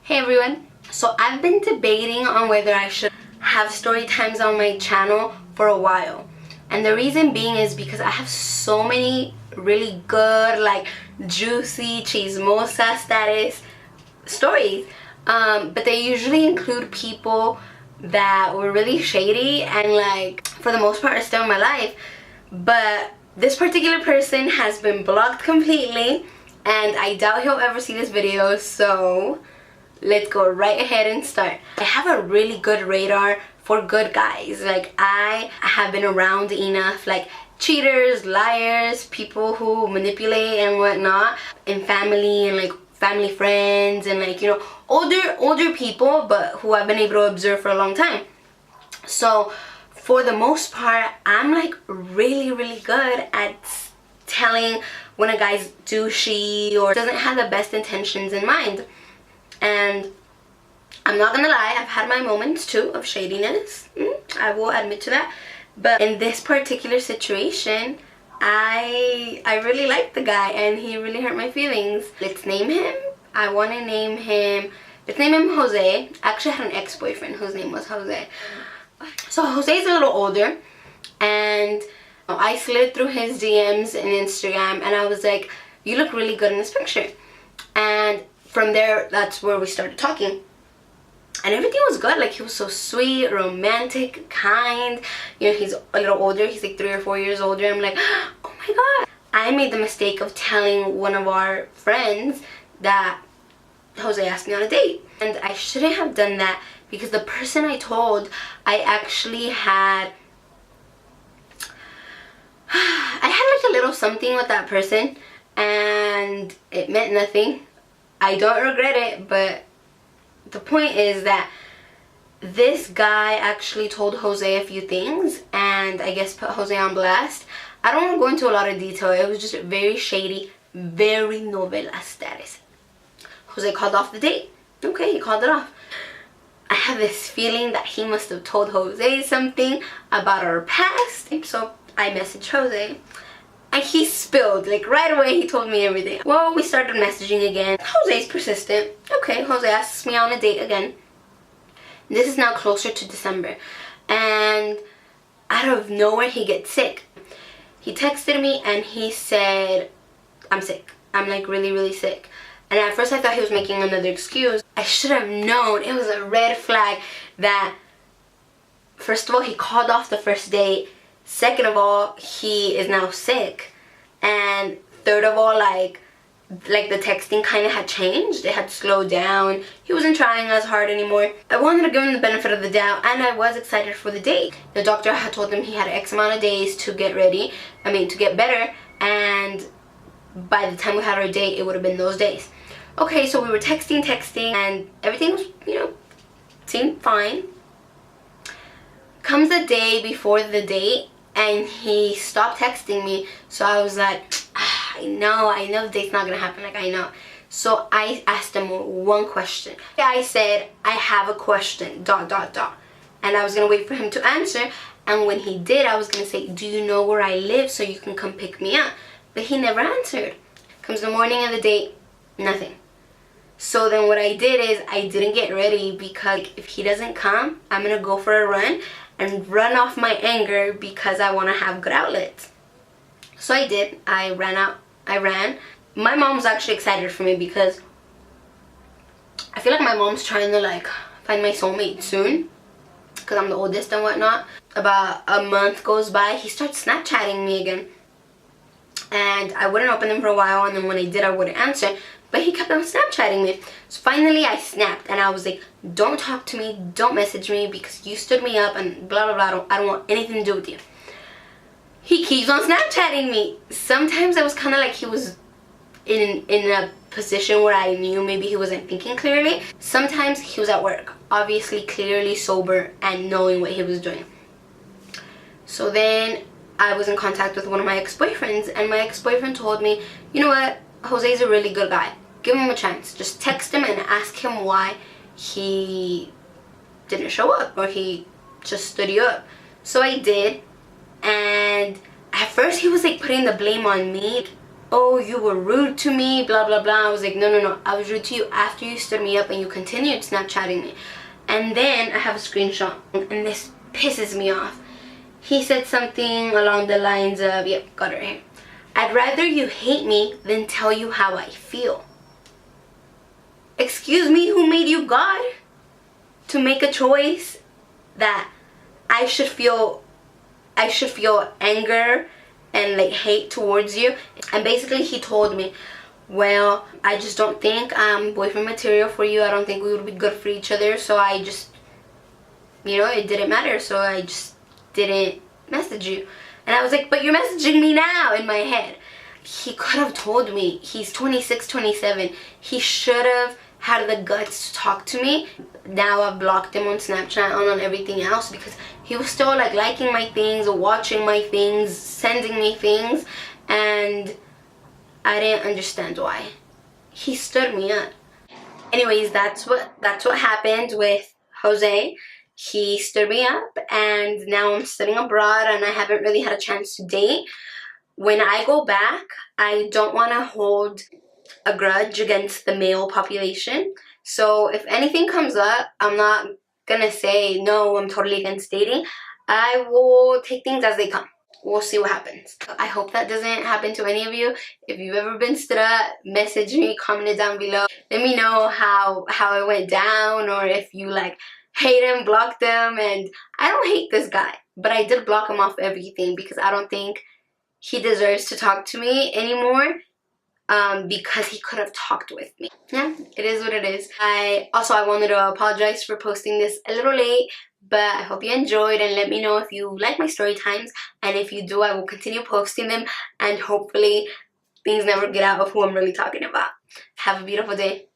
Hey everyone! So I've been debating on whether I should have story times on my channel for a while. And the reason being is because I have so many really good, like juicy, chismosa status stories. But they usually include people that were really shady and, like, for the most part are still in my life. But this particular person has been blocked completely and I doubt he'll ever see this video, so let's go right ahead and start. I have a really good radar for good guys. Like, I have been around enough, like, cheaters, liars, people who manipulate and whatnot in family and, like, family friends and, like, you know, older people, but who I've been able to observe for a long time. So for the most part, I'm like really good at telling when a guy's douchey or doesn't have the best intentions in mind. And I'm not gonna lie, I've had my moments too of shadiness. I will admit to that. But in this particular situation, I really like the guy and he really hurt my feelings. Let's name him. I want to name him, let's name him Jose. I actually had an ex-boyfriend whose name was Jose. So Jose's a little older, and I slid through his DMs in Instagram and I was like, you look really good in this picture. And from there, that's where we started talking. And everything was good. Like, he was so sweet, romantic, kind. You know, he's a little older. He's like 3 or 4 years older. I'm like, oh my god. I made the mistake of telling one of our friends that Jose asked me on a date. And I shouldn't have done that because the person I told, I actually had... I had like a little something with that person and it meant nothing. I don't regret it, but the point is that this guy actually told Jose a few things and I guess put Jose on blast. I don't want to go into a lot of detail. It was just very shady, very novela status. Jose called off the date. Okay, he called it off. I have this feeling that he must have told Jose something about our past. So I messaged Jose and he spilled, like right away he told me everything. Well, we started messaging again. Jose's persistent. Okay, Jose asks me on a date again. This is now closer to December. And out of nowhere he gets sick. He texted me and he said, I'm sick. I'm like really sick. And at first I thought he was making another excuse. I should have known. It was a red flag that, first of all, he called off the first date. Second of all, he is now sick. And third of all, like the texting kind of had changed. It had slowed down. He wasn't trying as hard anymore. I wanted to give him the benefit of the doubt and I was excited for the date. The doctor had told him he had X amount of days to get ready. To get better. And by the time we had our date, it would have been those days. Okay, so we were texting and everything was, you know, seemed fine. Comes the day before the date and he stopped texting me. So I was like, I know the date's not gonna happen, like I know. So I asked him one question. I said, I have a question, ... And I was gonna wait for him to answer. And when he did, I was gonna say, do you know where I live so you can come pick me up? But he never answered. Comes the morning of the date, nothing. So then what I did is I didn't get ready because if he doesn't come, I'm gonna go for a run and run off my anger because I want to have good outlets. So I did. I ran. My mom was actually excited for me because I feel like my mom's trying to like find my soulmate soon because I'm the oldest and whatnot. About a month goes by, he starts Snapchatting me again. And I wouldn't open them for a while, and then when I did, I wouldn't answer. But he kept on Snapchatting me. So finally I snapped and I was like, don't talk to me, don't message me because you stood me up and blah blah blah. I don't want anything to do with you. He keeps on Snapchatting me. Sometimes I was kind of like he was in a position where I knew maybe he wasn't thinking clearly. Sometimes he was at work, obviously clearly sober and knowing what he was doing. So then I was in contact with one of my ex-boyfriends and my ex-boyfriend told me, you know what, Jose's a really good guy. Give him a chance. Just text him and ask him why he didn't show up or he just stood you up. So I did, and at first he was like putting the blame on me. oh, you were rude to me, blah blah blah. I was like, no, I was rude to you after you stood me up and you continued Snapchatting me. And then I have a screenshot, and this pisses me off. He said something along the lines of, yep, got it right here. I'd rather you hate me than tell you how I feel. Excuse me, who made you God to make a choice that I should feel anger and like hate towards you? And basically he told me, well, I just don't think I'm boyfriend material for you. I don't think we would be good for each other, so I just, you know, it didn't matter, so I just didn't message you. And I was like, but you're messaging me now, in my head. He could have told me. He's 26, 27. He should have had the guts to talk to me. Now I've blocked him on Snapchat and on everything else because he was still like liking my things, watching my things, sending me things, and I didn't understand why. He stood me up. Anyways, that's what happened with Jose. He stood me up, and now I'm studying abroad and I haven't really had a chance to date. When I go back, I don't want to hold a grudge against the male population. So if anything comes up, I'm not gonna say no, I'm totally against dating. I will take things as they come. We'll see what happens. I hope that doesn't happen to any of you. If you've ever been stood up, message me, comment it down below. Let me know how it went down, or if you like hate him, block them. And I don't hate this guy, but I did block him off everything because I don't think he deserves to talk to me anymore, because he could have talked with me. Yeah, it is what it is. I wanted to apologize for posting this a little late, but I hope you enjoyed, and let me know if you like my story times, and if you do, I will continue posting them, and hopefully things never get out of who I'm really talking about. Have a beautiful day.